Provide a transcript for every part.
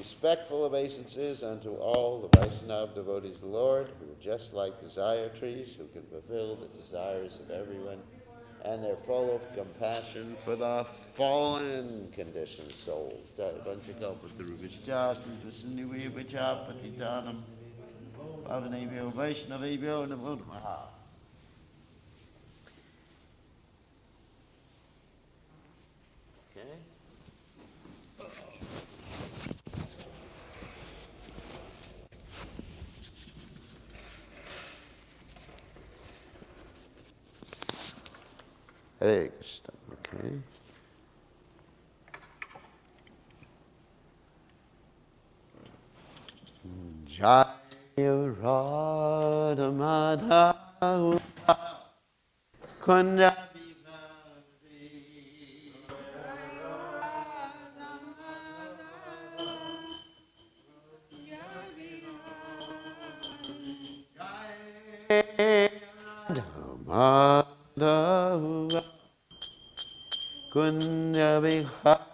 Respectful obeisances unto all the Vaishnava devotees of the Lord, who are just like desire trees, who can fulfill the desires of everyone, and they're full of compassion for the fallen conditioned souls. Okay. Hare Krishna. Okay. Jaya Radha Madhava Kunda Madhava Kunda Vihara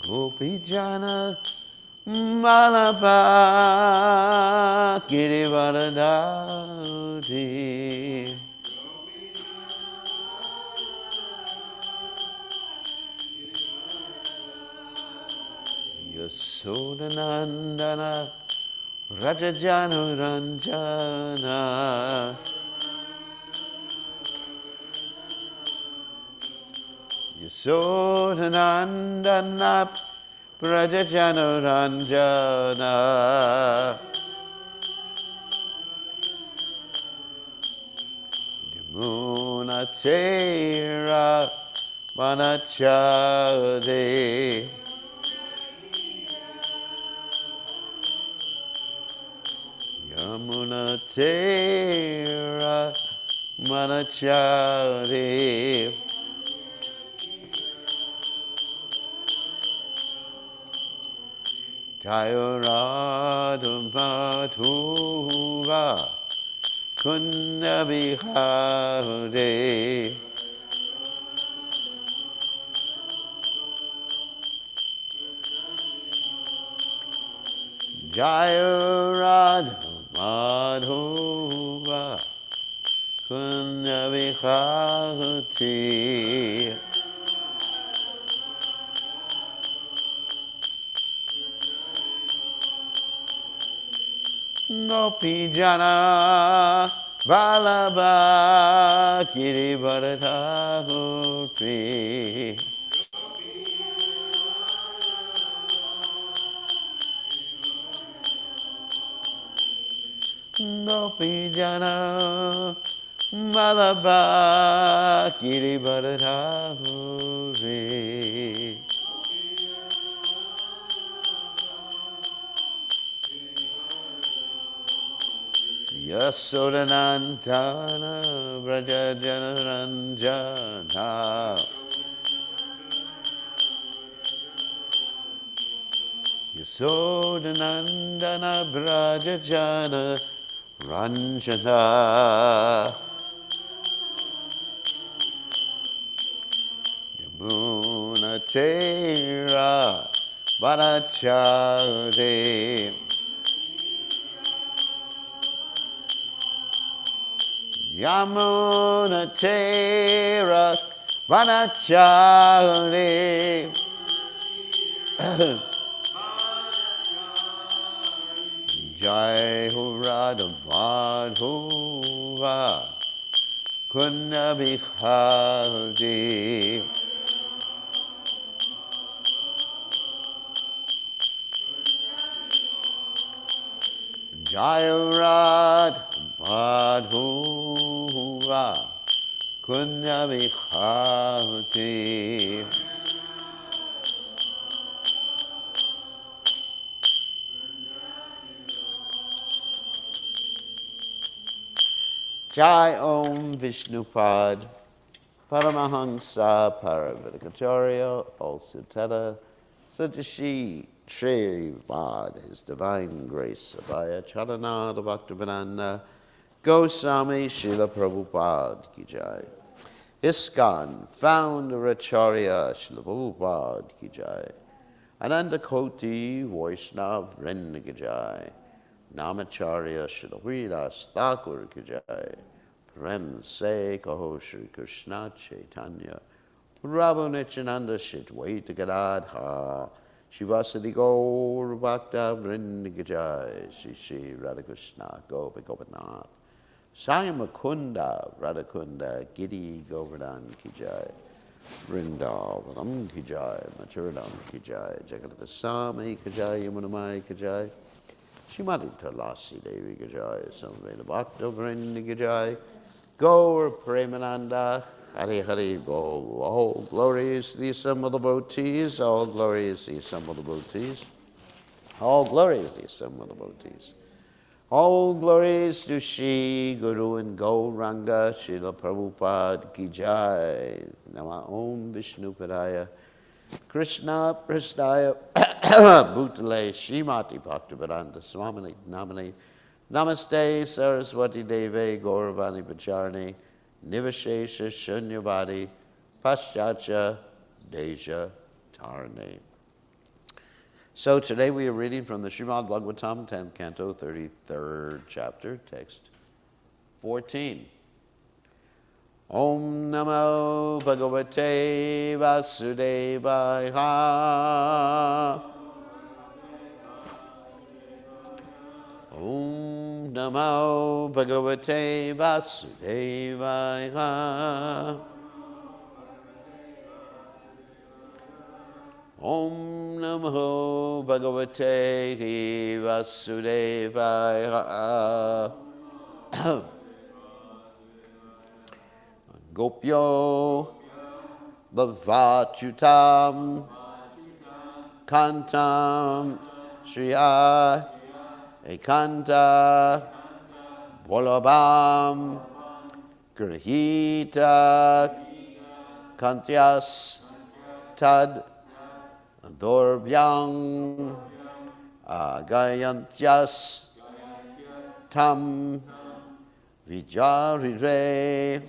Gopijana Malapa Girivaradati Yasodanandana Rajajanu Ranjana Yasodanandana Rajajanu Ranjana Yamunatera Manachade Yamunatera Manachade Jayarada Madhuva Kunda Vihare Jayarada Madhuva Kunda Vihare Gopijana Vallabha Girivaradhahuti Gopijana Vallabha Girivaradhahuti Yasodanandana Vrajajana Ranjana Yasodanandana Vrajajana Ranjana Yamunatera Vanachade Yamunatera Vanachari Jai Ho Radha Madhuva Kunda Vihari Jai Radha Madhuva Kunda Vihari Jai Om Vishnupad Paramahansa Paravidikacharya, also Teta Sajashi Shrivvad, His Divine Grace Abhaya Charanada Bhaktivedanta Goswami Srila Prabhupada Ki Jai. ISKCON Founder Acharya Srila Prabhupada Ki Jai. Ananda Koti Vaishnav Vrinda Ki Jai. Namacharya Srila Vidas Thakur Ki Jai. Prem Se Kaho Shri Krishna Chaitanya Prabhu Nityananda Shitwaita Gadadha Shivasadi Gaur Bhakta Vrinda Ki Jai. Shri Shri Radhakrishna Gopi Gopinath Sai Mukunda Radhakunda Giri Govardhan Ki Jai. Vrindavanam Ki Jai, Machuranam Ki Jai, Jagannath Swami Ki Jai, Yamunamai Ki Jai, Shrimati Tulasi Devi Ki Jai, Samveda Bhakta Vrinda Ki Jai, Gaur Premananda, Hari Hari Bol. All glories to the assembled devotees, all glories to the assembled devotees, all glories to the assembled devotees. All glories to Shri Guru and Gauranga, Srila Prabhupada Ki Jai. Nama Om Vishnu Padaya, Krishna Prasthaya, Bhutale, Srimati Bhaktivedanta Swamini Namani, Namaste Saraswati Deve, Gauravani Pacharni, Nivashesha Shunyavadi, Paschatya Deja Tarni. So today we are reading from the Srimad Bhagavatam, 10th Canto, 33rd chapter, text 14. Om Namo Bhagavate Vasudevaya. Om Namo Bhagavate Vasudevaya. Om Namo Bhagavate Vasudevaya. Gopyo Bhavachutam Kantam Shriya Ekanta Volabam Grahita Kantyas Tad Dorbyang Agayantyas Tam Vijarire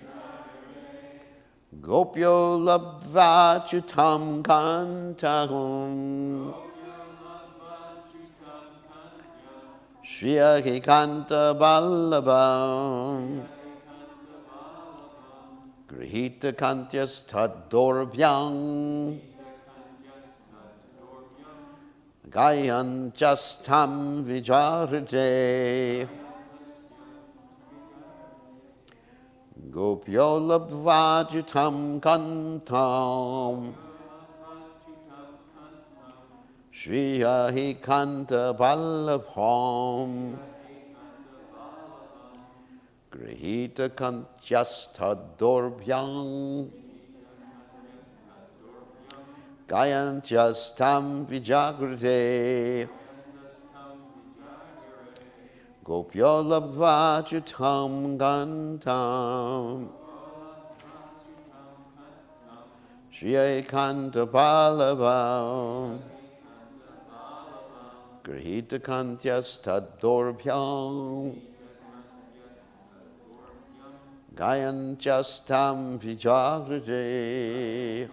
Gopyo Labvachutam Kantahum Shriya Kanta Ballabam Grihita Kantyas Tadorbyang Gayantyas Tam Vijarite Gopyo Labvajutam Kantam Shriya Kanta Ballabham Grihita Kantyas Tadorbyang Gayantyas Tam Vijagrite Gopyo Labvajutam Gantam Shriya Kanta Ballabham Grihita Kantyas Tadorbyang Gayantyas Tam Vijagrite.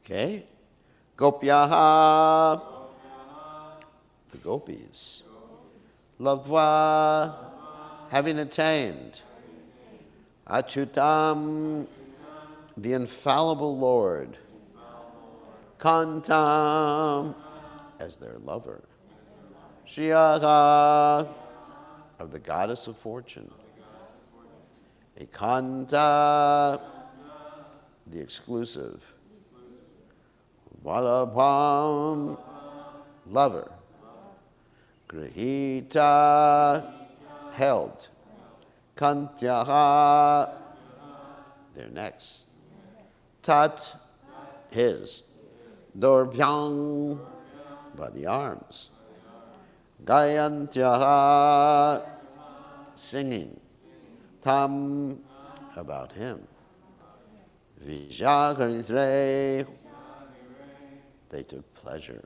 Okay. Gopyaha, the gopis. Lavva, having attained. Achyutam, the infallible Lord. Kantam, as their lover. Shriyaha, of the goddess of fortune. Ekanta, the exclusive. Vallabham, lover. Grihita, held. Kantyaha, their necks. Tat, his. Dorbhyang, by the arms. Gayantyaha, singing. Tam, about him. Vijagaritre, they took pleasure.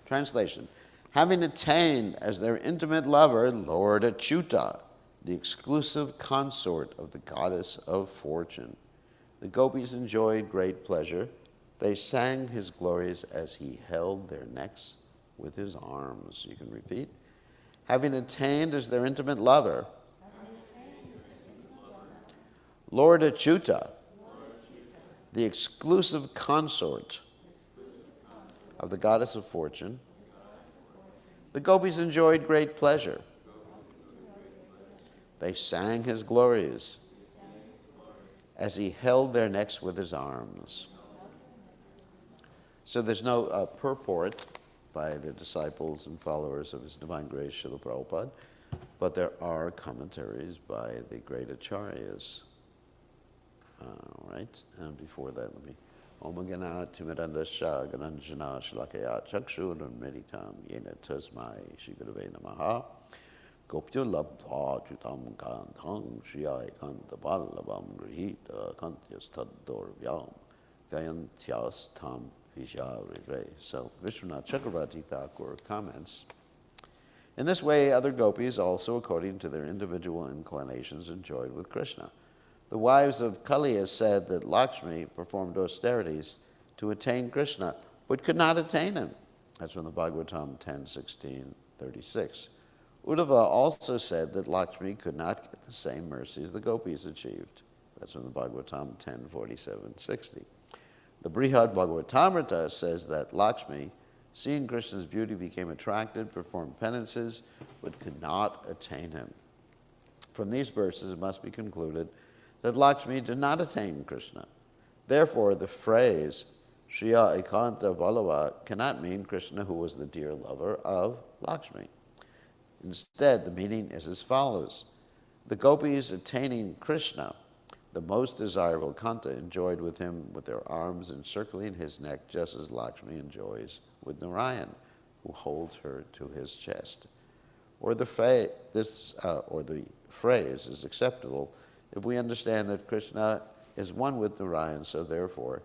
Translation. Having attained as their intimate lover, Lord Achyuta, the exclusive consort of the goddess of fortune, the gopis enjoyed great pleasure. They sang his glories as he held their necks with his arms. You can repeat. Having attained as their intimate lover, Lord Achyuta, the exclusive consort of the goddess of fortune, the gopis enjoyed great pleasure. They sang his glories as he held their necks with his arms. So there's no purport by the disciples and followers of His Divine Grace, Srila Prabhupada, but there are commentaries by the great acharyas. All right, and before that, let me Om Gana Timirandasha Gananjana Shlakaya Chakshurun Meditam Yena Tasmai Shri Gurave Namaha Gopyo Labdha Chutam Kantang Shriyai Kanta Ballabam Grihita Kantyas Taddor Vyam Gayantyas Tam Vijavire. So Vishwanath Chakravarti Thakur comments, in this way other gopis also according to their individual inclinations enjoyed with Krishna. The wives of Kaliya said that Lakshmi performed austerities to attain Krishna, but could not attain him. That's from the Bhagavatam 10:16-36. Uddhava also said that Lakshmi could not get the same mercies the gopis achieved. That's from the Bhagavatam 10:47-60. The Brihad Bhagavatamrita says that Lakshmi, seeing Krishna's beauty, became attracted, performed penances, but could not attain him. From these verses, it must be concluded that Lakshmi did not attain Krishna. Therefore, the phrase Shriya Ekanta Vallabha cannot mean Krishna, who was the dear lover of Lakshmi. Instead, the meaning is as follows. The gopis attaining Krishna, the most desirable Kanta, enjoyed with him with their arms encircling his neck, just as Lakshmi enjoys with Narayan, who holds her to his chest. Or the phrase is acceptable if we understand that Krishna is one with Narayan, so therefore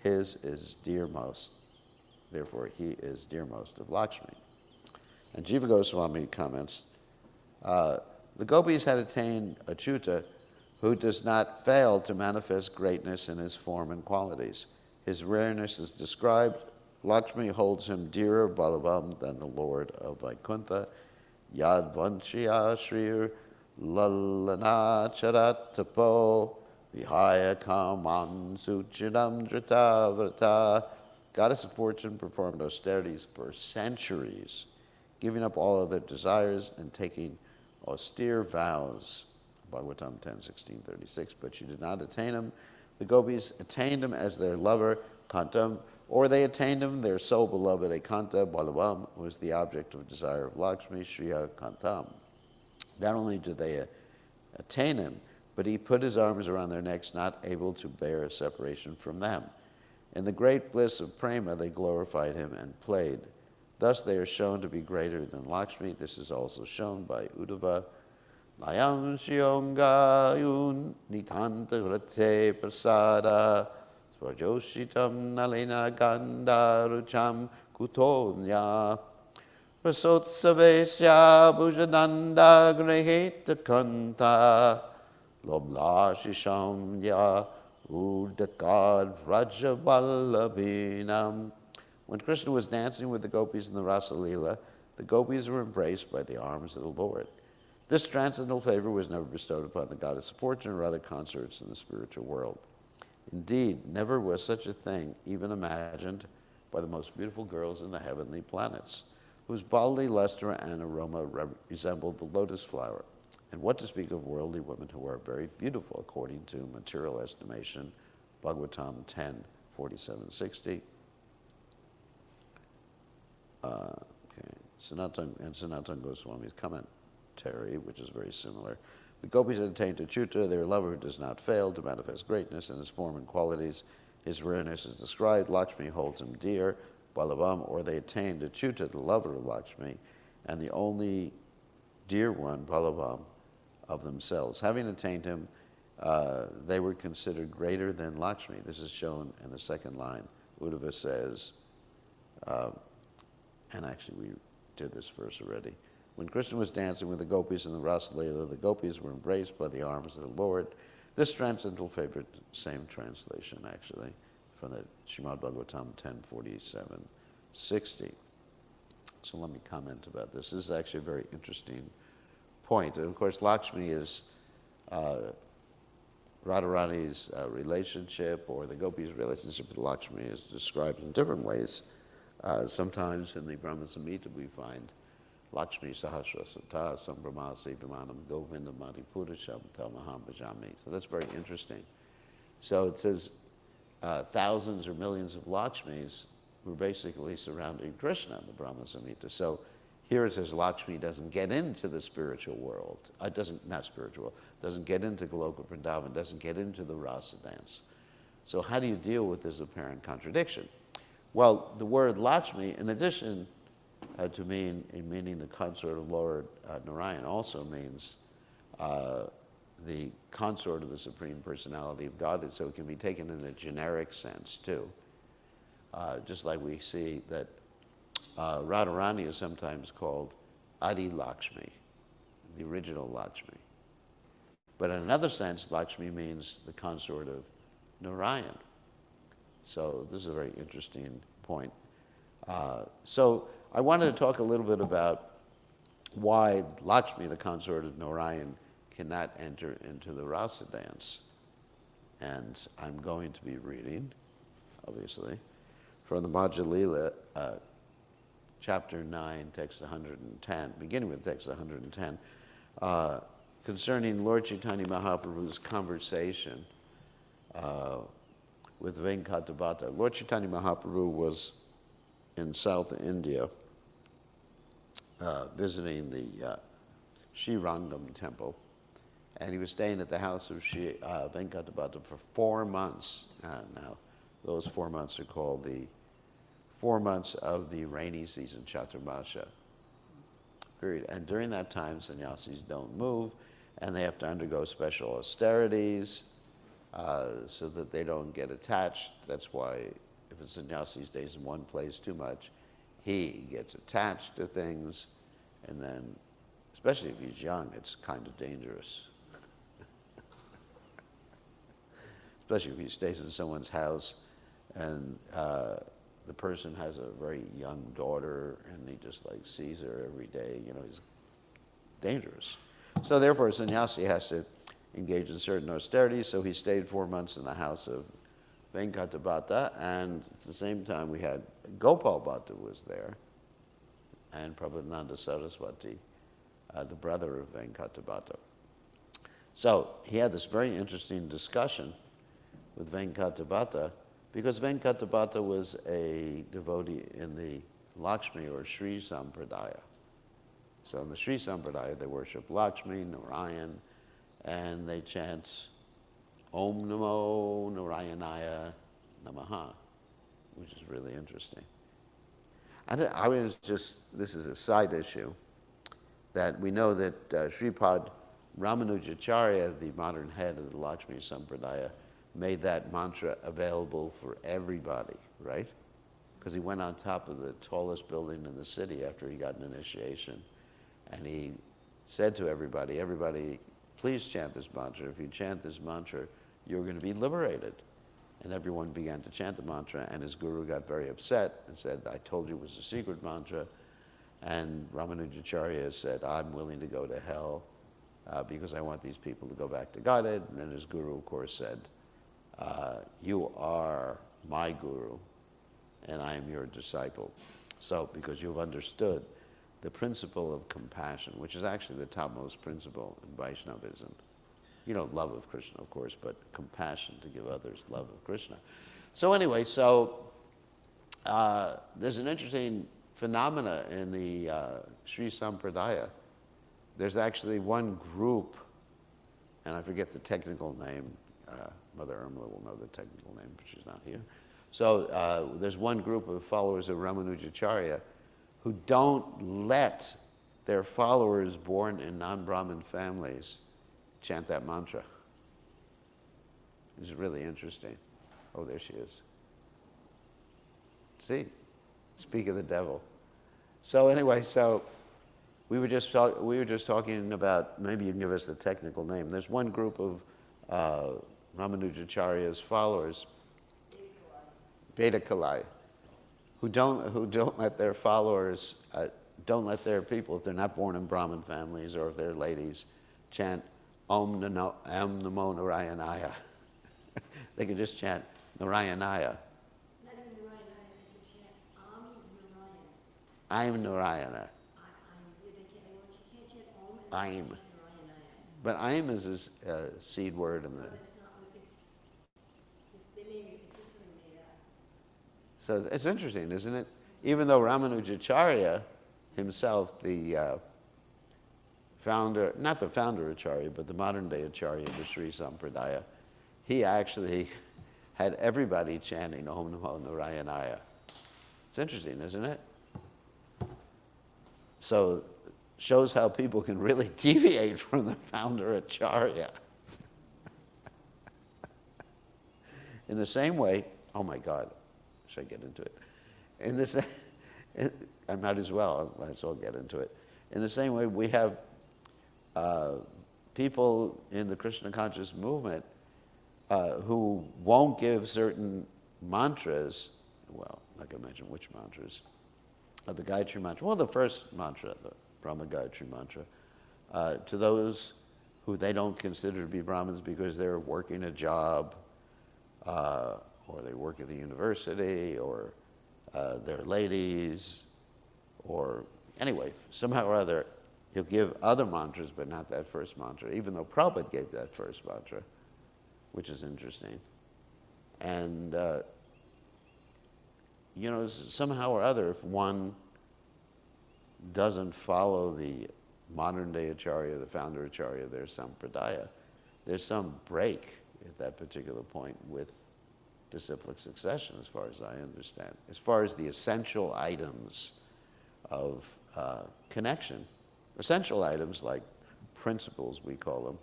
he is dearmost of Lakshmi. And Jiva Goswami comments, the gopis had attained Achyuta, who does not fail to manifest greatness in his form and qualities. His rareness is described. Lakshmi holds him dearer, Balavam, than the Lord of Vaikuntha. Yad vanchya shrir lalana charatapo vihaya kaman suchidam drita vrata. Goddess of Fortune performed austerities for centuries, giving up all other desires and taking austere vows. Bhagavatam 10:16-36. But she did not attain him. The gopis attained him as their lover, Kantam, or they attained him, their so beloved Ekanta Balavam, who was the object of desire of Lakshmi, Shriya Kantam. Not only did they attain him, but he put his arms around their necks, not able to bear separation from them. In the great bliss of prema, they glorified him and played. Thus they are shown to be greater than Lakshmi. This is also shown by Uddhava. Layam Shiyongayun Nitanta Vrate Prasada Svajoshitam Nalina Gandarucham Kutonya Prasotsavesya Bhujananda Grehita Kanta Lobla Shisham Ya Udakad Vrajavallabhinam. When Krishna was dancing with the gopis in the Rasa Leela, the gopis were embraced by the arms of the Lord. This transcendental favor was never bestowed upon the goddess of fortune or other consorts in the spiritual world. Indeed, never was such a thing even imagined by the most beautiful girls in the heavenly planets, whose bodily luster and aroma resembled the lotus flower. And what to speak of worldly women who are very beautiful, according to material estimation, Bhagavatam 10, 47-60. Sanatana Goswami's commentary, which is very similar. The gopis had attained Achyuta, their lover who does not fail to manifest greatness in his form and qualities. His rareness is described. Lakshmi holds him dear, Balavam, or they attained Achyuta, the lover of Lakshmi, and the only dear one, Balavam, of themselves. Having attained him, they were considered greater than Lakshmi. This is shown in the second line. Uddhava says, and actually we did this verse already. When Krishna was dancing with the gopis in the Rasa Leela, the gopis were embraced by the arms of the Lord. This transcendental favorite, same translation actually, from the Srimad Bhagavatam 10:47-60. So let me comment about this. This is actually a very interesting point. And of course, Lakshmi is Radharani's relationship, or the gopis' relationship with Lakshmi is described in different ways. Sometimes in the Brahma Samhita we find Lakshmi Sahasra Sata Sambrahmasi Vimanam Govinda Mati Purasham Tamaham Bhajami. So that's very interesting. So it says thousands or millions of Lakshmis were basically surrounding Krishna in the Brahma Samhita. So here it says Lakshmi doesn't get into the spiritual world. Doesn't get into Goloka Vrindavan, doesn't get into the rasa dance. So how do you deal with this apparent contradiction? Well, the word Lakshmi, in addition to meaning the consort of Lord Narayan, also means the consort of the Supreme Personality of Godhead, so it can be taken in a generic sense too. Just like we see that Radharani is sometimes called Adi Lakshmi, the original Lakshmi. But in another sense, Lakshmi means the consort of Narayan. So this is a very interesting point. So I wanted to talk a little bit about why Lakshmi, the consort of Narayan, cannot enter into the rasa dance. And I'm going to be reading, obviously, from the Madhya Lila, chapter 9, text 110, beginning with text 110, concerning Lord Chaitanya Mahaprabhu's conversation with Venkatavata. Lord Chaitanya Mahaprabhu was in South India visiting the Srirangam temple, and he was staying at the house of Venkatavata for 4 months. Now, those 4 months are called the 4 months of the rainy season, Chaturmasha period. And during that time, sannyasis don't move, and they have to undergo special austerities so that they don't get attached. That's why if a sannyasi stays in one place too much, he gets attached to things, and then, especially if he's young, it's kind of dangerous. Especially if he stays in someone's house and the person has a very young daughter and he just like sees her every day, he's dangerous. So therefore, a sannyasi has to engage in certain austerities, so he stayed 4 months in the house of Venkatavata, and at the same time we had Gopal Bhatta was there, and Prabhupada Saraswati, the brother of Venkatavata. So he had this very interesting discussion with Venkatavata, because Venkatavata was a devotee in the Lakshmi or Sri Sampradaya. So in the Sri Sampradaya, they worship Lakshmi, Narayan, and they chant Om Namo Narayanaya Namaha, which is really interesting. And this is a side issue, that we know that Sripad Ramanujacharya, the modern head of the Lakshmi Sampradaya, made that mantra available for everybody, right? Because he went on top of the tallest building in the city after he got an initiation, and he said to everybody, please chant this mantra. If you chant this mantra, you're going to be liberated. And everyone began to chant the mantra, and his guru got very upset and said, I told you it was a secret mantra. And Ramanujacharya said, I'm willing to go to hell because I want these people to go back to Godhead. And then his guru, of course, said, you are my guru, and I am your disciple. So, because you've understood the principle of compassion, which is actually the topmost principle in Vaishnavism. You know, love of Krishna, of course, but compassion to give others love of Krishna. So anyway, there's an interesting phenomena in the Sri Sampradaya. There's actually one group, and I forget the technical name. Mother Irmala will know the technical name, but she's not here. So there's one group of followers of Ramanujacharya who don't let their followers born in non-Brahmin families chant that mantra. It's really interesting. Oh, there she is. See? Speak of the devil. So anyway, we were just talking about, maybe you can give us the technical name. There's one group of Ramanujacharya's followers, Betakalai, who don't let their followers, don't let their people, if they're not born in Brahmin families or if they're ladies, chant Om Namo Narayanaya. They can just chant Narayanaya. I'm Narayana. I'm. But I'm is a seed word in the. So it's interesting, isn't it? Even though Ramanujacharya himself, the founder, not the founder Acharya, but the modern day Acharya of the Sri Sampradaya, he actually had everybody chanting Om Namo Narayanaya. It's interesting, isn't it? So shows how people can really deviate from the founder Acharya. In the same way, oh my God, should I get into it? In this, I might as well get into it. In the same way, we have people in the Krishna conscious movement who won't give certain mantras, well, I'm not going to mention which mantras, the Gayatri mantra, well, the first mantra, the Brahma Gayatri mantra, to those who they don't consider to be Brahmins because they're working a job, or they work at the university, or they're ladies, or anyway, somehow or other, he'll give other mantras, but not that first mantra, even though Prabhupada gave that first mantra, which is interesting. And, you know, somehow or other, if one doesn't follow the modern day Acharya, the founder Acharya, there's some Sampradaya, there's some break at that particular point with disciplic succession, as far as I understand. As far as the essential items of connection, essential items like principles, we call them.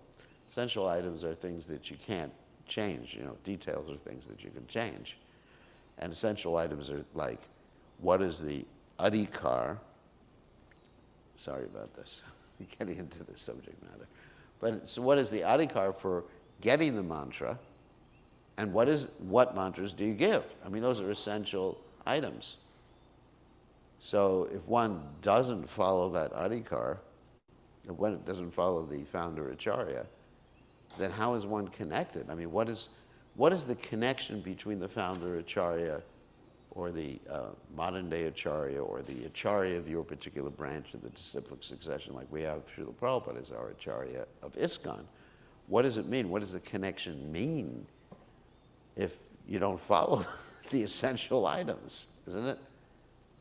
Essential items are things that you can't change. You know, details are things that you can change. And essential items are like, what is the adhikar? Sorry about this, getting into the subject matter. But so what is the adhikar for getting the mantra? And what mantras do you give? I mean, those are essential items. So if one doesn't follow that adhikar, if one doesn't follow the founder Acharya, then how is one connected? I mean, what is the connection between the founder Acharya or the modern day Acharya or the Acharya of your particular branch of the disciplic succession, like we have Srila Prabhupada as our Acharya of ISKCON? What does it mean? What does the connection mean if you don't follow the essential items, isn't it?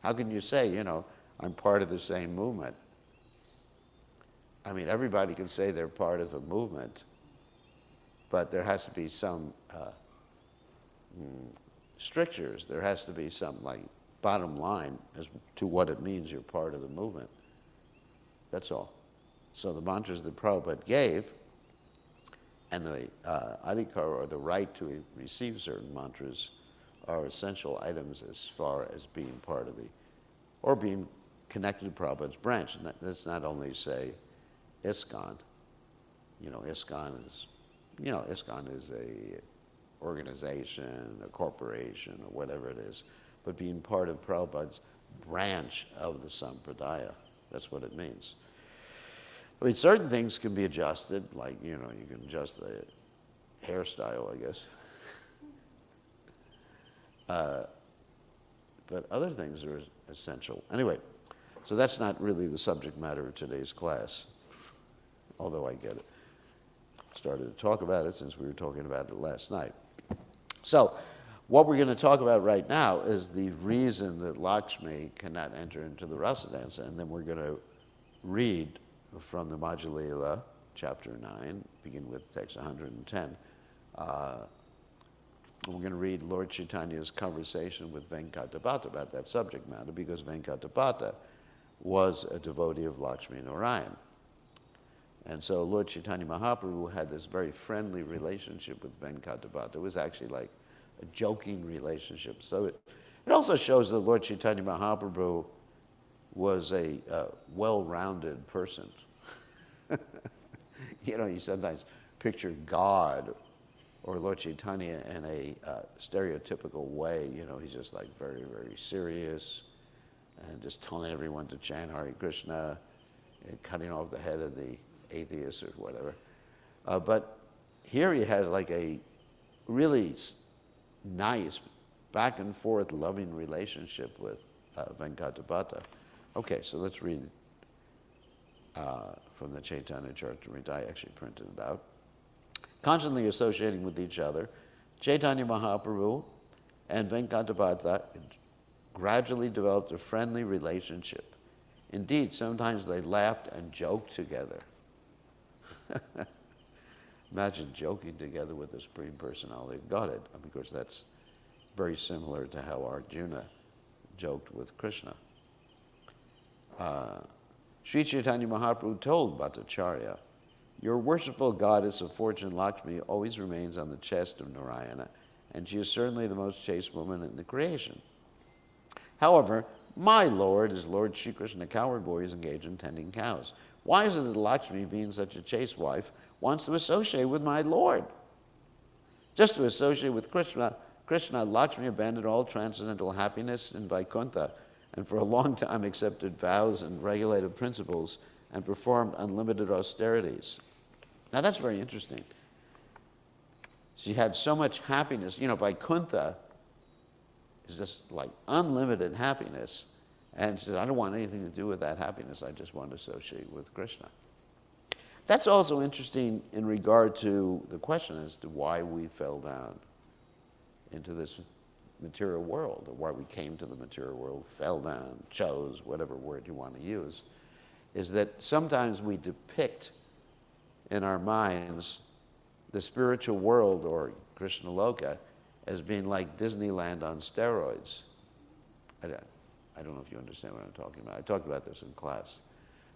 How can you say, you know, I'm part of the same movement? I mean, everybody can say they're part of a movement, but there has to be some strictures. There has to be some, like, bottom line as to what it means you're part of the movement. That's all. So the mantras that Prabhupada gave and the adhikar, or the right to receive certain mantras, are essential items as far as being part of the, or being connected to Prabhupada's branch. And that's not only, say, ISKCON. You know, ISKCON is ISKCON is a organization, a corporation, or whatever it is, but being part of Prabhupada's branch of the Sampradaya. That's what it means. I mean, certain things can be adjusted, like, you can adjust the hairstyle, I guess. But other things are essential. Anyway, so that's not really the subject matter of today's class, although I get it. Started to talk about it since we were talking about it last night. So what we're going to talk about right now is the reason that Lakshmi cannot enter into the rasa dance, and then we're going to read from the Madhya Lila, chapter 9, begin with text 110. We're going to read Lord Chaitanya's conversation with Venkatapata about that subject matter, because Venkatapata was a devotee of Lakshmi Narayan. And so Lord Chaitanya Mahaprabhu had this very friendly relationship with Venkatapata. It was actually like a joking relationship. So it also shows that Lord Chaitanya Mahaprabhu was a well-rounded person. You sometimes picture God or Lord Chaitanya in a stereotypical way. He's just like very, very serious and just telling everyone to chant Hare Krishna and cutting off the head of the atheist or whatever. But here he has like a really nice back and forth loving relationship with Venkatapata. Okay, so let's read from the Chaitanya Charitamrita. I actually printed it out. Constantly associating with each other, Chaitanya Mahaprabhu and Venkatapata gradually developed a friendly relationship. Indeed, sometimes they laughed and joked together. Imagine joking together with the Supreme Personality of Godhead. Of course, that's very similar to how Arjuna joked with Krishna. Sri Chaitanya Mahaprabhu told Bhattacharya, "Your worshipful goddess of fortune Lakshmi always remains on the chest of Narayana, and she is certainly the most chaste woman in the creation. However, my Lord is Lord Shri Krishna, a coward boy, is engaged in tending cows. Why is it that Lakshmi, being such a chaste wife, wants to associate with my Lord? Just to associate with Krishna, Lakshmi abandoned all transcendental happiness in Vaikuntha, and for a long time accepted vows and regulated principles and performed unlimited austerities." Now that's very interesting. She had so much happiness. Vaikuntha is just like unlimited happiness. And she said, I don't want anything to do with that happiness. I just want to associate with Krishna. That's also interesting in regard to the question as to why we fell down into this material world, or why we came to the material world, fell down, chose, whatever word you want to use, is that sometimes we depict in our minds the spiritual world, or Krishna Loka, as being like Disneyland on steroids. I don't know if you understand what I'm talking about. I talked about this in class.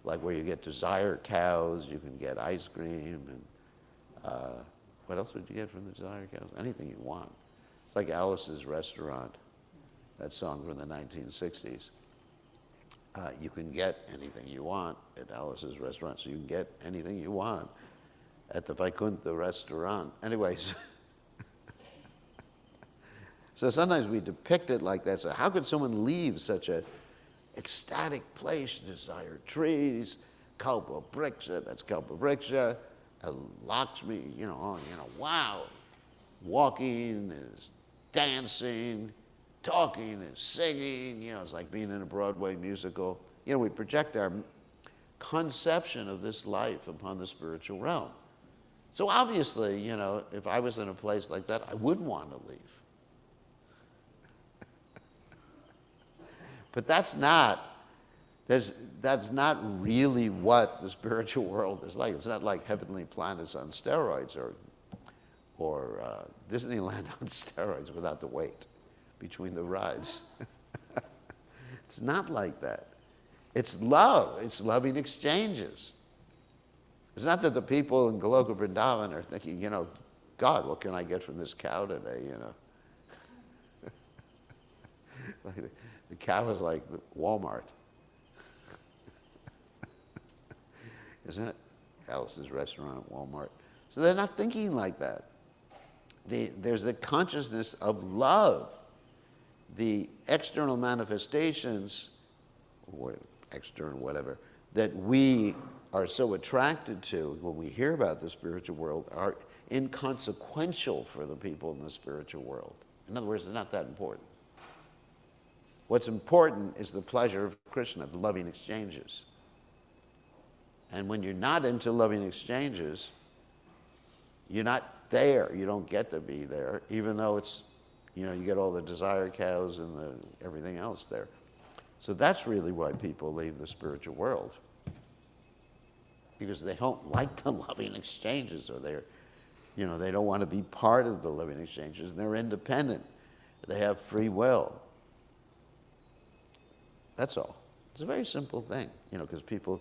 Like where you get desire cows, you can get ice cream, and what else would you get from the desire cows? Anything you want. It's like Alice's Restaurant, that song from the 1960s. You can get anything you want at Alice's Restaurant, so you can get anything you want at the Vaikuntha restaurant. Anyways, so sometimes we depict it like that. So how could someone leave such a ecstatic place, desire trees, Kalpa Vriksha, that's Kalpa Vriksha, Lakshmi, wow, walking is dancing, talking is singing, it's like being in a Broadway musical. We project our conception of this life upon the spiritual realm. So obviously, if I was in a place like that, I wouldn't want to leave. But that's not really what the spiritual world is like. It's not like heavenly planets on steroids or Disneyland on steroids without the wait between the rides. It's not like that. It's love. It's loving exchanges. It's not that the people in Goloka Vrindavan are thinking, God, what can I get from this cow today, Like the cow is like Walmart. Isn't it? Alice's Restaurant at Walmart. So they're not thinking like that. There's a consciousness of love. The external manifestations, or external whatever, that we are so attracted to when we hear about the spiritual world are inconsequential for the people in the spiritual world. In other words, they're not that important. What's important is the pleasure of Krishna, the loving exchanges. And when you're not into loving exchanges, you're not there. You don't get to be there, even though it's, you get all the desire cows and everything else there. So that's really why people leave the spiritual world, because they don't like the loving exchanges, or they don't want to be part of the loving exchanges, and they're independent. They have free will. That's all. It's a very simple thing, because people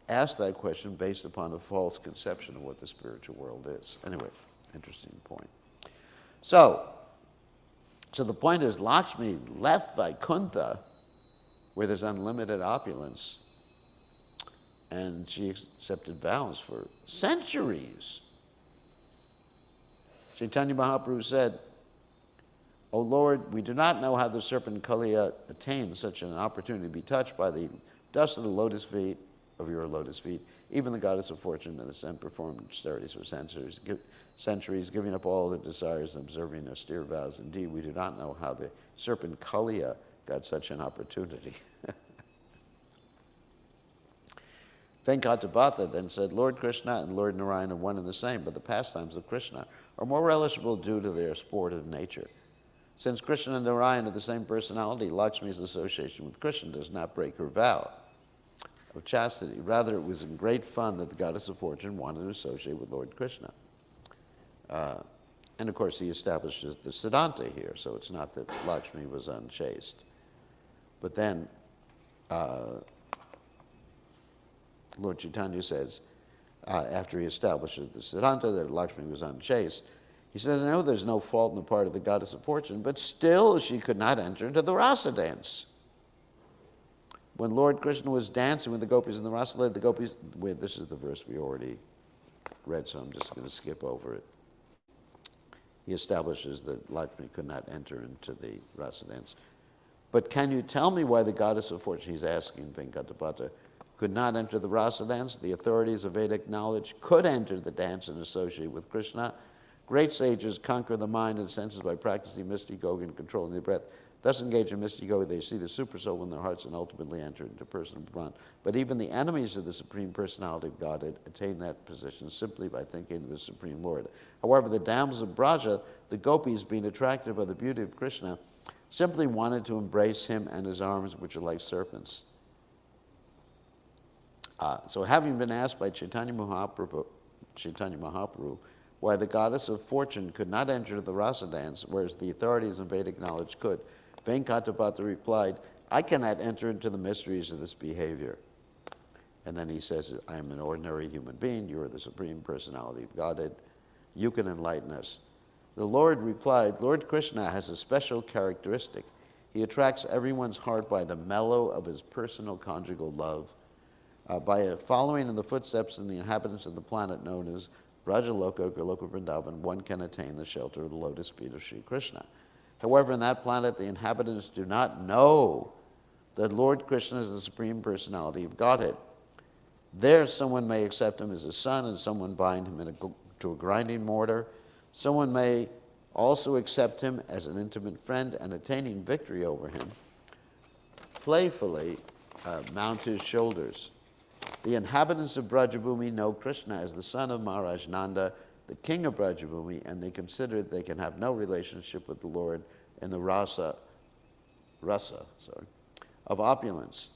ask that question based upon a false conception of what the spiritual world is. Anyway, interesting point. So the point is, Lakshmi left Vaikuntha, where there's unlimited opulence, and she accepted vows for centuries. Chaitanya Mahaprabhu said, "O Lord, we do not know how the serpent Kaliya attained such an opportunity to be touched by the dust of the lotus feet, of your lotus feet. Even the goddess of fortune and the sun performed austerities for centuries, giving up all their desires and observing austere vows. Indeed, we do not know how the serpent Kaliya got such an opportunity." Venkatabhata then said, "Lord Krishna and Lord Narayana are one and the same, but the pastimes of Krishna are more relishable due to their sportive nature. Since Krishna and Narayana are the same personality, Lakshmi's association with Krishna does not break her vow of chastity. Rather, it was in great fun that the goddess of fortune wanted to associate with Lord Krishna." And of course, he establishes the Siddhanta here, so it's not that Lakshmi was unchaste. But then Lord Chaitanya says, after he establishes the Siddhanta that Lakshmi was unchaste, he says, "I know there's no fault on the part of the goddess of fortune, but still she could not enter into the rasa dance. When Lord Krishna was dancing with the gopis in the rasa lila, the gopis..." Wait, this is the verse we already read, so I'm just going to skip over it. He establishes that Lakshmi could not enter into the rasa dance. "But can you tell me why the goddess of fortune," he's asking Venkatabhata, "could not enter the rasa dance? The authorities of Vedic knowledge could enter the dance and associate with Krishna. Great sages conquer the mind and senses by practicing mystic yoga and controlling the breath. Thus engage in mystic yoga, they see the supersoul in their hearts and ultimately enter into personal Brahman. But even the enemies of the Supreme Personality of Godhead attain that position simply by thinking of the Supreme Lord. However, the damsels of Braja, the gopis, being attracted by the beauty of Krishna, simply wanted to embrace him and his arms, which are like serpents." So having been asked by Chaitanya Mahaprabhu why the goddess of fortune could not enter the rasa dance, whereas the authorities in Vedic knowledge could, Venkatabhata replied, "I cannot enter into the mysteries of this behavior." And then he says, "I am an ordinary human being. You are the Supreme Personality of Godhead. You can enlighten us." The Lord replied, "Lord Krishna has a special characteristic. He attracts everyone's heart by the mellow of his personal conjugal love. By following in the footsteps of the inhabitants of the planet known as Brajaloka, Goloka Vrindavan, one can attain the shelter of the lotus feet of Sri Krishna. However, in that planet, the inhabitants do not know that Lord Krishna is the Supreme Personality of Godhead. There, someone may accept him as a son, and someone bind him to a grinding mortar. Someone may also accept him as an intimate friend, and attaining victory over him, playfully mount his shoulders. The inhabitants of Brajabhumi know Krishna as the son of Maharaj Nanda, the king of Brajabhumi, and they consider they can have no relationship with the Lord in the rasa of opulence.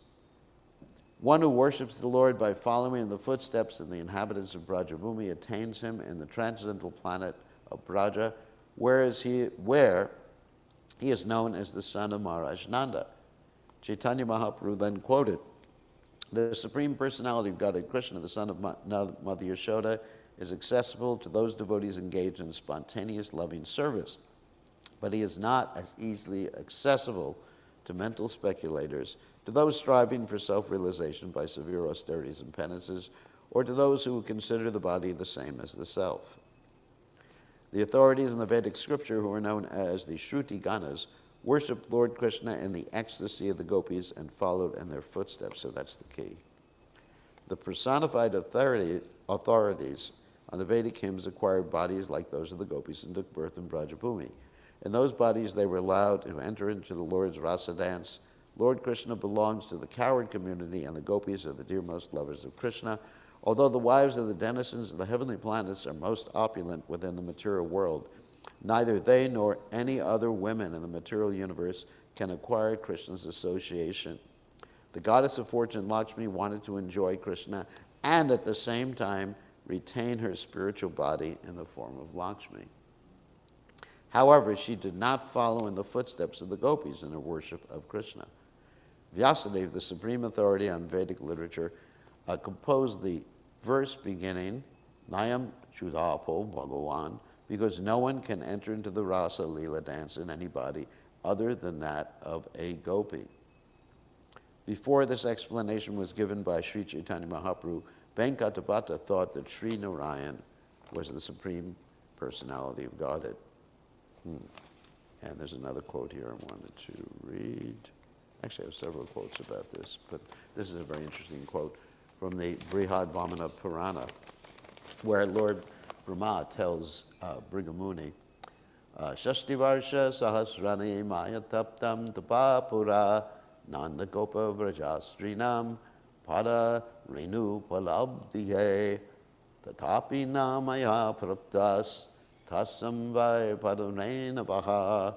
One who worships the Lord by following in the footsteps of the inhabitants of Brajabhumi attains him in the transcendental planet of Braja, where he is known as the son of Maharaj Nanda." Chaitanya Mahaprabhu then quoted, "The Supreme Personality of Godhead Krishna, the son of Mother Yashoda, is accessible to those devotees engaged in spontaneous loving service, but he is not as easily accessible to mental speculators, to those striving for self-realization by severe austerities and penances, or to those who consider the body the same as the self. The authorities in the Vedic scripture, who are known as the Shruti Ganas, worshipped Lord Krishna in the ecstasy of the gopis and followed in their footsteps, so that's the key. The personified authorities on the Vedic hymns acquired bodies like those of the gopis and took birth in Brajabhumi. In those bodies, they were allowed to enter into the Lord's rasa dance. Lord Krishna belongs to the coward community, and the gopis are the dearmost lovers of Krishna. Although the wives of the denizens of the heavenly planets are most opulent within the material world, neither they nor any other women in the material universe can acquire Krishna's association. The goddess of fortune, Lakshmi, wanted to enjoy Krishna and at the same time retain her spiritual body in the form of Lakshmi. However, she did not follow in the footsteps of the gopis in her worship of Krishna. Vyasadeva, the supreme authority on Vedic literature, composed the verse beginning, Nayam Chudapo Bhagavan, because no one can enter into the rasa lila dance in any body other than that of a gopi. Before this explanation was given by Sri Chaitanya Mahaprabhu, Venkatabhata thought that Sri Narayan was the supreme personality of Godhead. And there's another quote here I wanted to read. Actually, I have several quotes about this, but this is a very interesting quote from the Brihad Vamana Purana, where Lord Brahma tells Brigamuni, Shashtivarsha Sahasrani Maya Taptam Tapapura Nanda Gopa Vrajastrinam Pada Renu Palabdihe Tatapi Namaya Praptas Tasam Vai Padunena Baha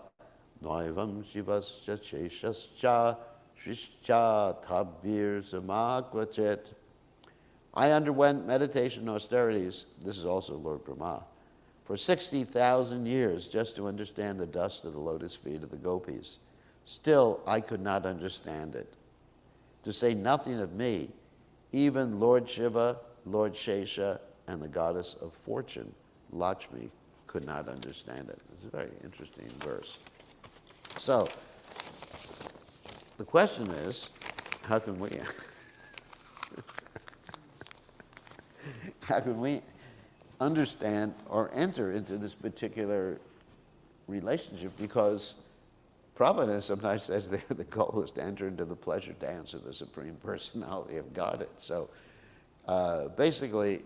Noivam Shivascha Cheshascha Shrishcha Tabir Samakvachet. I underwent meditation austerities, this is also Lord Brahma, for 60,000 years just to understand the dust of the lotus feet of the gopis. Still, I could not understand it. To say nothing of me, even Lord Shiva, Lord Shesha, and the goddess of fortune, Lakshmi, could not understand it. It's a very interesting verse. So, the question is, how can we understand or enter into this particular relationship? Because Prabhupada sometimes says the goal is to enter into the pleasure dance of the Supreme Personality of Godhead. So basically,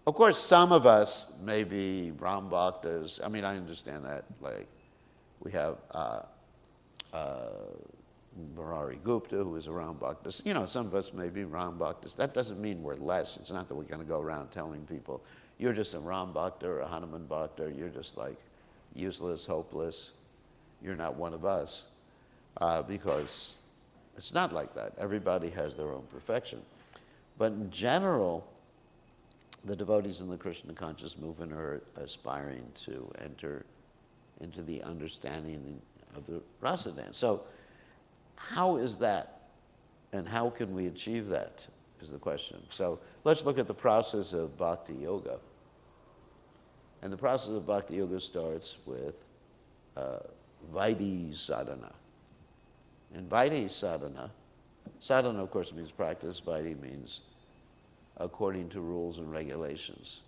of course, some of us may be Ram Bhaktas. I mean, I understand that. Like, we have Murari Gupta, who is a Ram Bhakta. You know, some of us may be Ram Bhaktas. That doesn't mean we're less. It's not that we're going to go around telling people, you're just a Ram Bhakta or a Hanuman Bhakta, you're just like useless, hopeless. You're not one of us. Because it's not like that. Everybody has their own perfection. But in general, the devotees in the Krishna conscious movement are aspiring to enter into the understanding of the rasa dance. So how is that, and how can we achieve that, is the question. So let's look at the process of bhakti yoga. And the process of bhakti yoga starts with Vaidhi sadhana. And Vaidhi sadhana, sadhana of course means practice, Vaidhi means according to rules and regulations.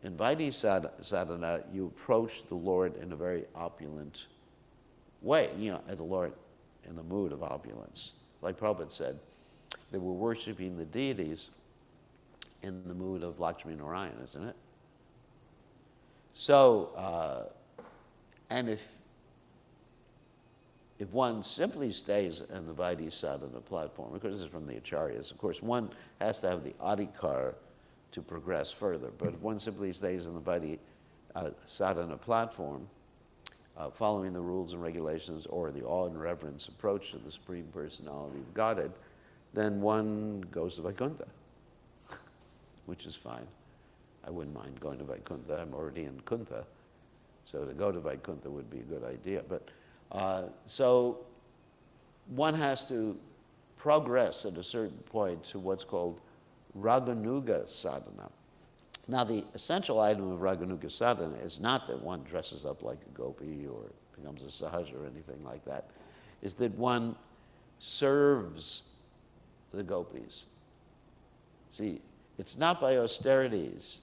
In Vaidhi sadhana, you approach the Lord in a very opulent way, the Lord in the mood of opulence. Like Prabhupada said, they were worshiping the deities in the mood of Lakshmi Narayan, isn't it? So, and if one simply stays in the Vaidhi sadhana platform, because this is from the Acharyas, of course, one has to have the adhikar to progress further. But if one simply stays in the Vaidhi sadhana platform, following the rules and regulations or the awe and reverence approach to the Supreme Personality of Godhead, then one goes to Vaikuntha, which is fine. I wouldn't mind going to Vaikuntha. I'm already in Kuntha. So to go to Vaikuntha would be a good idea. But so one has to progress at a certain point to what's called Raganuga sadhana. Now, the essential item of Raganuga sadhana is not that one dresses up like a gopi or becomes a sahaja or anything like that. Is that one serves the gopis. See, it's not by austerities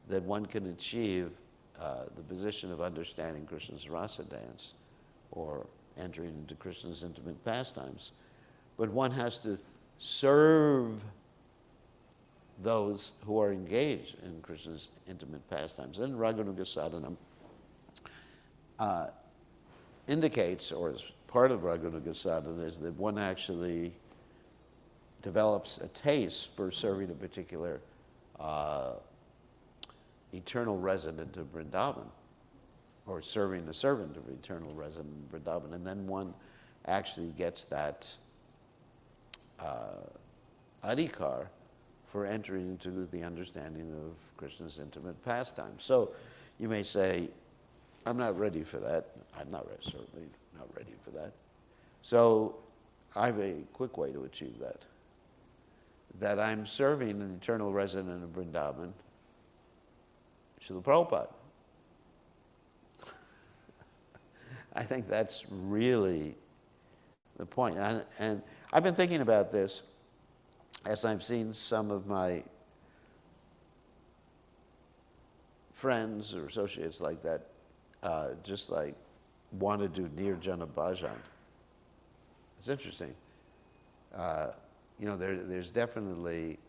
that one can achieve the position of understanding Krishna's rasa dance or entering into Krishna's intimate pastimes, but one has to serve those who are engaged in Krishna's intimate pastimes. And Raganuga Sadhanam indicates, or as part of Raganuga Sadhana, is that one actually develops a taste for serving a particular eternal resident of Vrindavan, or serving a servant of eternal resident of Vrindavan, and then one actually gets that adhikar for entering into the understanding of Krishna's intimate pastime. So you may say, I'm not ready for that. I'm not ready, certainly not ready for that. So I have a quick way to achieve that. That I'm serving an eternal resident of Vrindavan, Srila Prabhupada. I think that's really the point. And I've been thinking about this as I've seen some of my friends or associates like that just like want to do Nirjana Bhajan. It's interesting. You know, there's definitely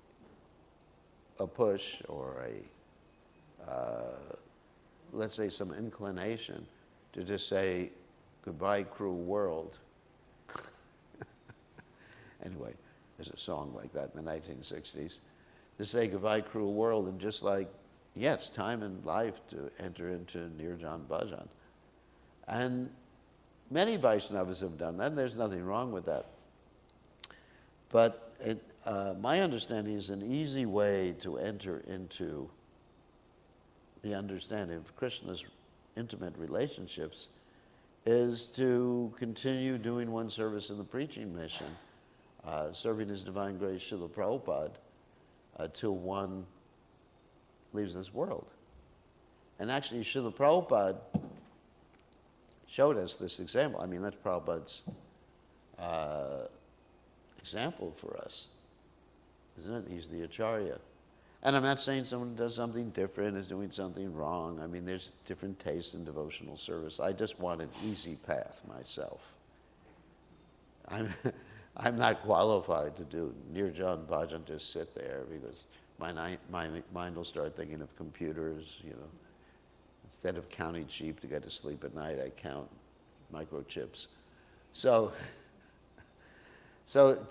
a push or a, let's say, some inclination to just say, goodbye, cruel world. Anyway, there's a song like that in the 1960s. To say goodbye, cruel world, and just like, yeah, it's time in life to enter into Nirjan Bhajan. And many Vaishnavas have done that, and there's nothing wrong with that. But my understanding is an easy way to enter into the understanding of Krishna's intimate relationships is to continue doing one's service in the preaching mission, serving His Divine Grace Srila Prabhupada till one leaves this world. And actually, Srila Prabhupada showed us this example. I mean, that's Prabhupada's example for us, isn't it? He's the Acharya. And I'm not saying someone who does something different is doing something wrong. I mean, there's different tastes in devotional service. I just want an easy path myself. I'm not qualified to do Nirjan Bhajan, just sit there, because my mind will start thinking of computers, you know. Instead of counting sheep to get to sleep at night, I count microchips. So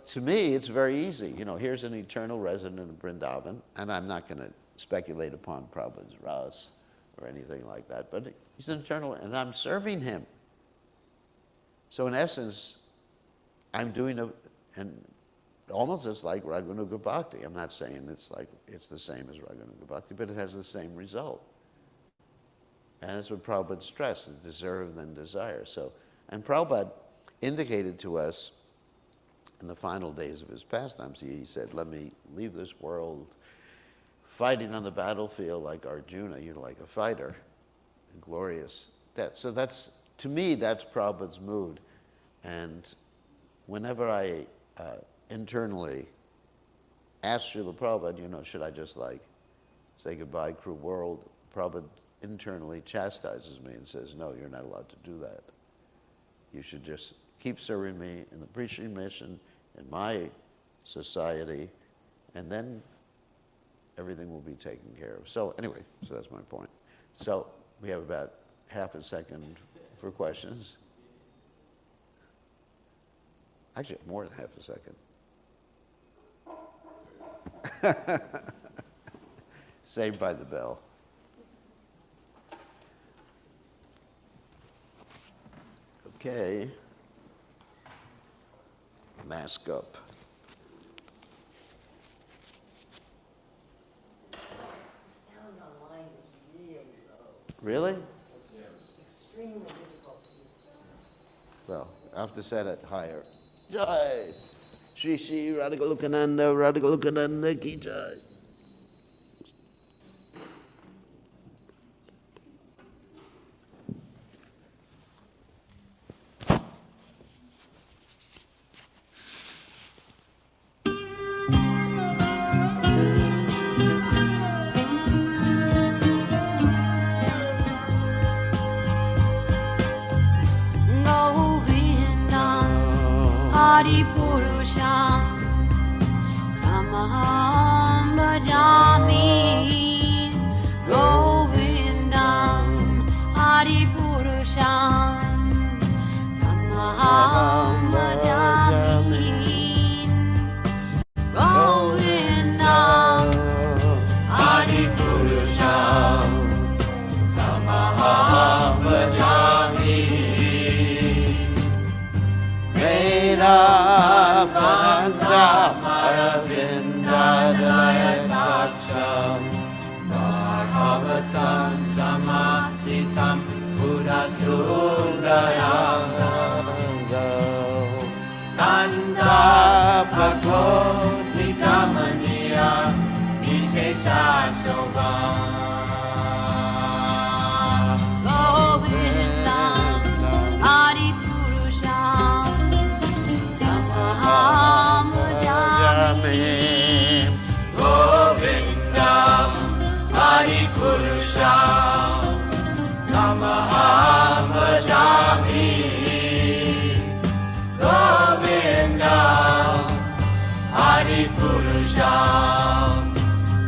to me, it's very easy. You know, here's an eternal resident of Vrindavan, and I'm not going to speculate upon Prabhupada's ras or anything like that, but he's an eternal, and I'm serving him. So in essence, I'm doing and almost it's like Raganuga Bhakti. I'm not saying it's the same as Raganuga Bhakti, but it has the same result. And that's what Prabhupada stressed, is deserve then desire. So, and Prabhupada indicated to us in the final days of his pastimes, he said, let me leave this world fighting on the battlefield like Arjuna, you know, like a fighter, a glorious death. So that's, to me, that's Prabhupada's mood. And whenever I internally ask Srila Prabhupada, you know, should I just like say goodbye, cruel world? Prabhupada internally chastises me and says, no, you're not allowed to do that. You should just keep serving me in the preaching mission, in my society, and then everything will be taken care of. So anyway, so that's my point. So we have about half a second for questions. Actually, more than half a second. Saved by the bell. Okay. Mask up. The sound online is really low. Really? Extremely difficult to hear. Well, I'll have to set it higher. Jai! Shri Shri Radhagolukananda ki jai. Adipurusham Tamaham bhajami Govindam Adipurusham Tamaham bhajami Govindam Adipurusham Tamaham bhajami Veda Bhanta Maravindadayaksham Bhagavatam Samasitam Buddha Sundaram Nanda Bhagavata Nikamaniya Vishesha Shobha Govindam Adipurusham Tamaham bhajami Govindam Adipurusham Tamaham bhajami Govindam Adipurusham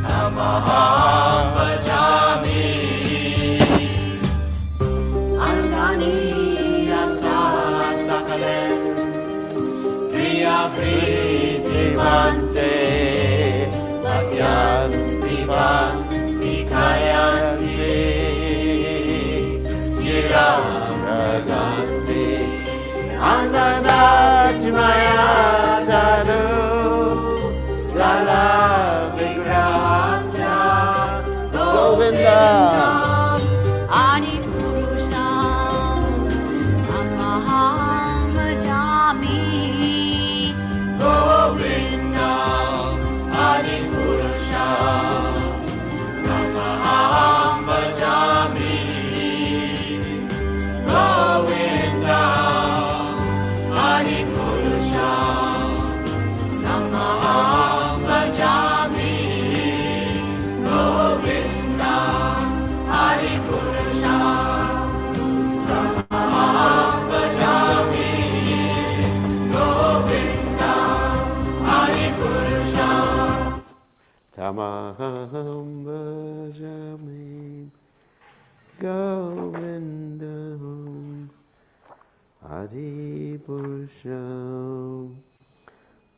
Tamaham bhajami Angani yasa sakalen Kriya Pritivante Pasyanti Vanti Kayanti Giragaganti Ananati Maya Sadhu Jala Vigrahasya Govindam Adipurusham Tamaham bhajami Govindam Adipurusham Tamaham bhajami Govindam Adipurusham Tamaham bhajami Govindam Adipurusham Tamaham bhajami Govindam Adipurusham Tamaham bhajami Govindam Adipurusham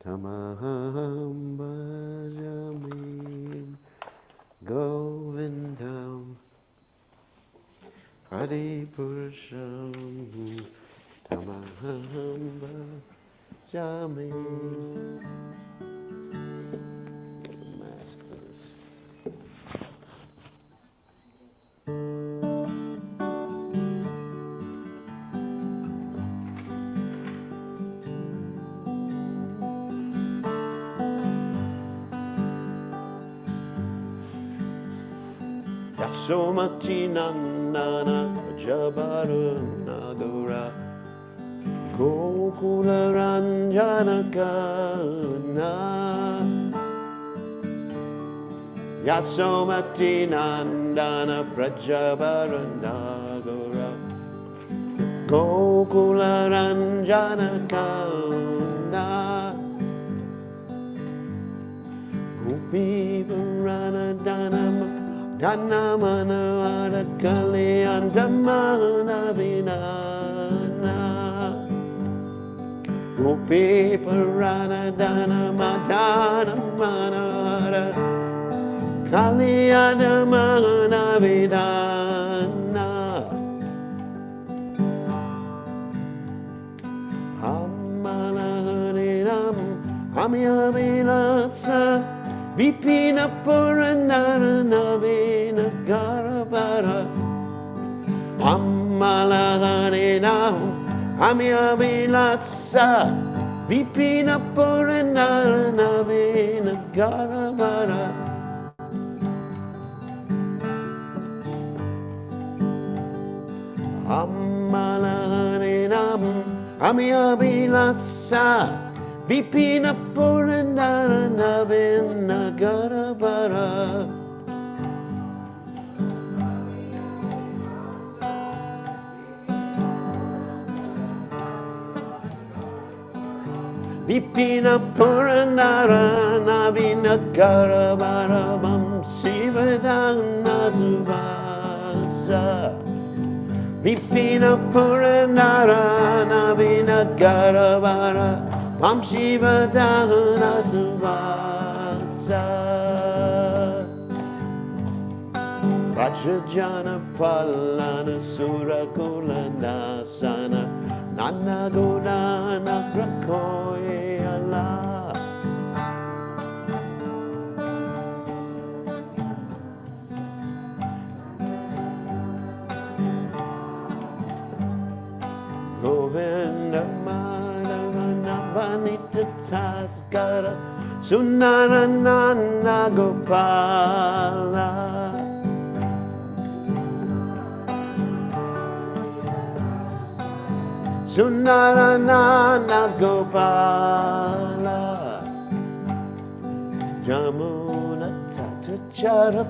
Tamaham bhajami Govindam Adipurusham Tamaham bhajami. Mask for this. Yasomati Nandana Jabarunagara Gokula Ranjana Kana Yasomati Nandana Prajabaranagara Gokula Ranjana Kana Gopi Varana Dhanama Dhanamana Kalyandamana Vinana Gopi Parana Dhanama Dhanamana Kalyandamana Vinana Hamana Harinam Amyavilatsa Vipina Puranara Navina Garavara Amalaharinam Amyavilatsa Vipina Puranara Navina Garavara Amalaharinam Amyavilatsa Vipina Purandara Navina Garavara Vipina Puranara Navina Karavaram Sivadana Suvasa Vipina Puranara Navina Karavara Mam Sivadana Suvasa Rajajana Palana Surakula Nasana Nana Gunana Krakoyala Govinda Madhavana Vanita Taskara Sunana Nana Gopala Sunarana Gopala Jamuna Tata Charap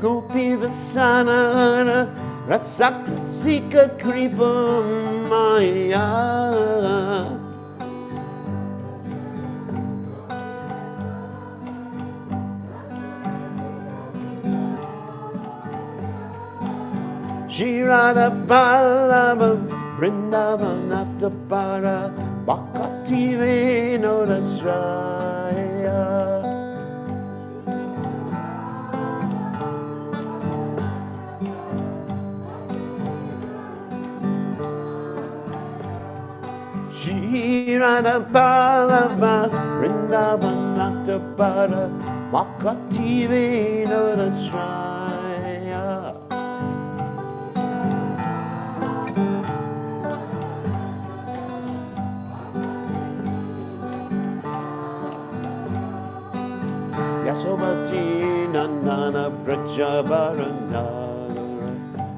Gopi Vasana Ratsakasika Kripa Maya Shirada Balava Vrindavanata Para Bhakti Vinodasraya Shirada Balava Vrindavanata Para Bhakti Vinodasraya Yasomati Nandana Prajabarana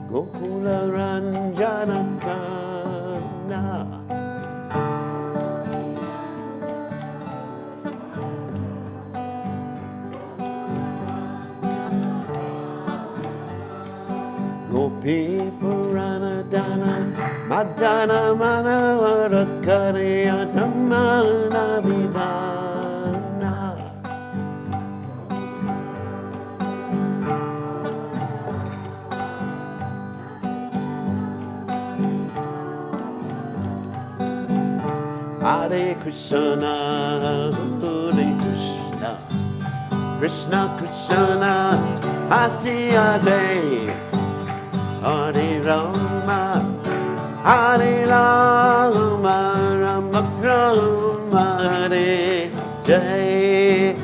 Gokula Ranjana Kana Gopi Purana Dana Madana Manavara Karyatamana Vidana Hare Krishna, Hare Krishna, Krishna Krishna, Hare Hare, Hare Rama, Hare Rama, Rama Rama, Hare Jai.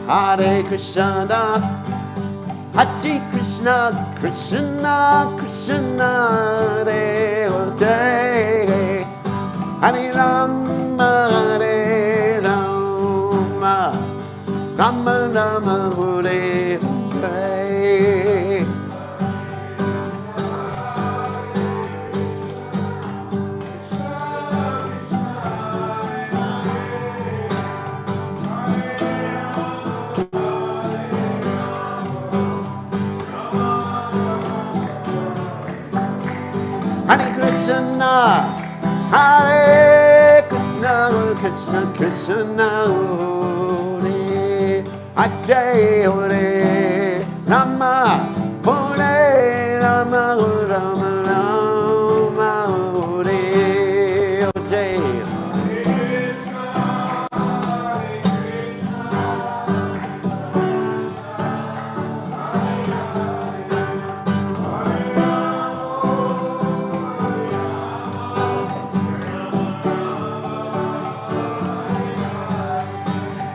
Hare Krishna, Hare Krishna, Krishna Krishna, Hare Hare, Hare Rama, Hare Rama, Rama Rama, Hare Hare. Hare Krishna, Hare Krishna, Krishna Krishna, Hare Hare, Rama, Hare Rama, Rama Rama, Hare Hare.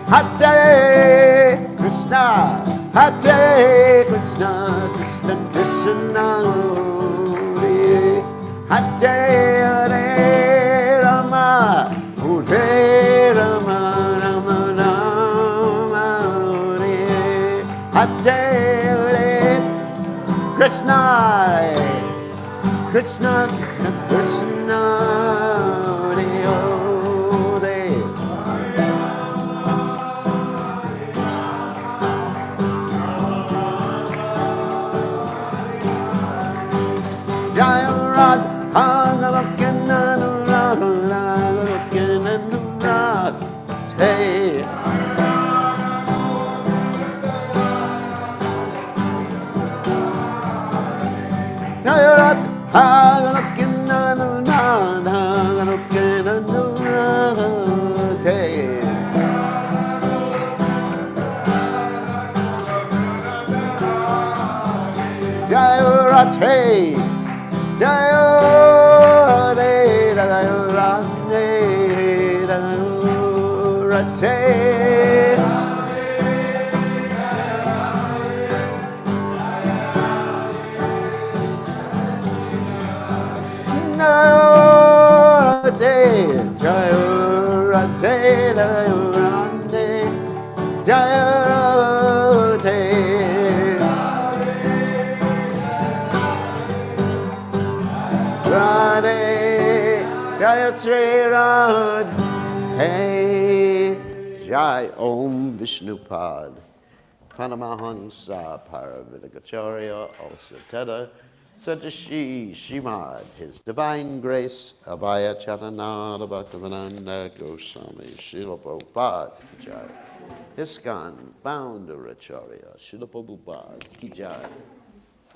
Hare Krishna, Hare Krishna, Krishna Krishna, Hare Hare, Rama, Hare Rama, Rama Rama, Hare Hare, Krishna, Krishna, Krishna Krishna, Hare Jaya Radha, looking at the Radha, looking at the Radha. Hey, Jaya Radha, looking at the Radha, looking at the Radha. Hey, Jaya Radha, Jaya Radha, Jaya Radha, Jaya Radha. Jayurate, Jayurate, Jayurate, Jayurate. Radhe, Jaya Sri Radhe, Jai Om Vishnupad. Panamahansa Paravidagacharya, also Tada, Satashi Shimad, His Divine Grace, Abhaya Charanada Bhaktivedanta Goswami, Srila Prabhupada Ki Jai, ISKCON Founder Acharya, Srila Prabhupada Ki Jai,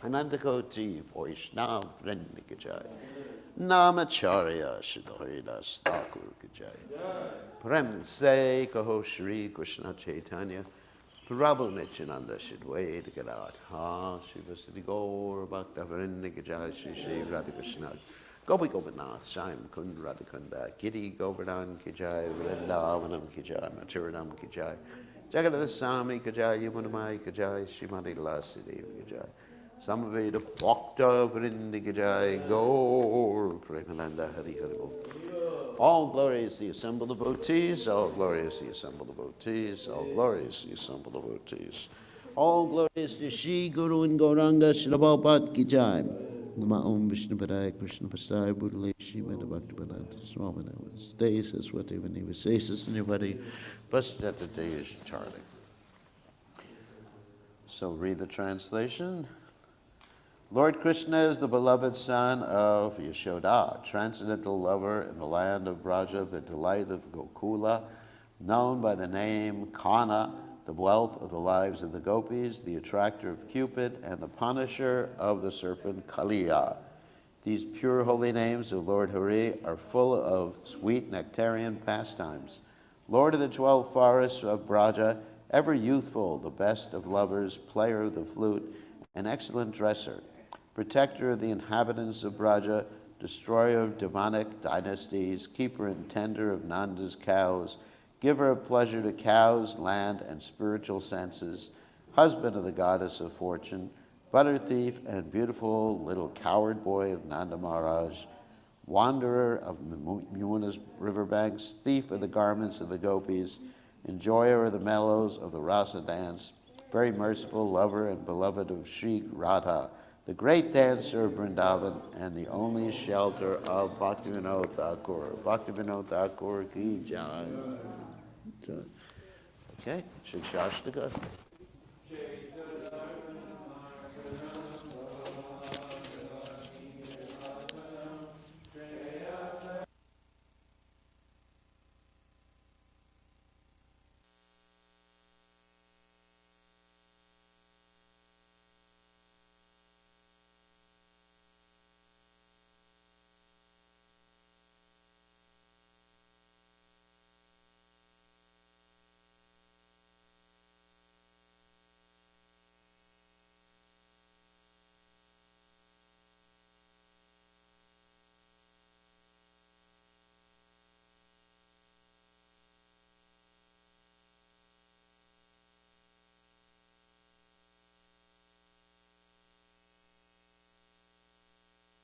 Anandakoti Vaishnav Vrinda Ki Jai, Namacharya Srila Haridas Thakur Ki Jai, Prem Se Kaho Shri Krishna Chaitanya, Prabhu Nityananda Shidway Gadat Ha Shiva Siddhi Gaur Bhakta Vrinda Gajai Shri Shri Radha Krishna Gopi Gopinath Shyam Kund Radhakunda Giri Govardhan Kijai Vrindavanam Kijai Maturanam Kijai Jagadada Sami Kijai Yamunamai Kijai Shrimati Lasi Devi Kijai Samaveda Bhakta Vrinda Kijai Gaur Premananda Hari Hari Bol. All glory is the assembled devotees, all glory is the assembled devotees, all glory is the assembled devotees. All glory is to Shri Guru and Gauranga Srila Prabhupada Ki Jai. Nama Om Vishnu Padaya Krishna Pasaya Buddhale Shri Mata Bhaktivedanta Swami Namaste Saraswati Vanivasesas Nirvati Pasthata Deyash Charlie. So read the translation. Lord Krishna is the beloved son of Yashoda, transcendental lover in the land of Braja, the delight of Gokula, known by the name Kana, the wealth of the lives of the gopis, the attractor of Cupid, and the punisher of the serpent Kaliya. These pure holy names of Lord Hari are full of sweet nectarian pastimes. Lord of the 12 forests of Braja, ever youthful, the best of lovers, player of the flute, an excellent dresser, protector of the inhabitants of Braja, destroyer of demonic dynasties, keeper and tender of Nanda's cows, giver of pleasure to cows, land, and spiritual senses, husband of the goddess of fortune, butter thief and beautiful little coward boy of Nanda Maharaj, wanderer of Yamuna's riverbanks, thief of the garments of the gopis, enjoyer of the mellows of the rasa dance, very merciful lover and beloved of Sri Radha, the great dancer of Vrindavan, and the only shelter of Bhaktivinoda Thakur. Bhaktivinoda Thakur ki jai. Okay, Shri Shastaka.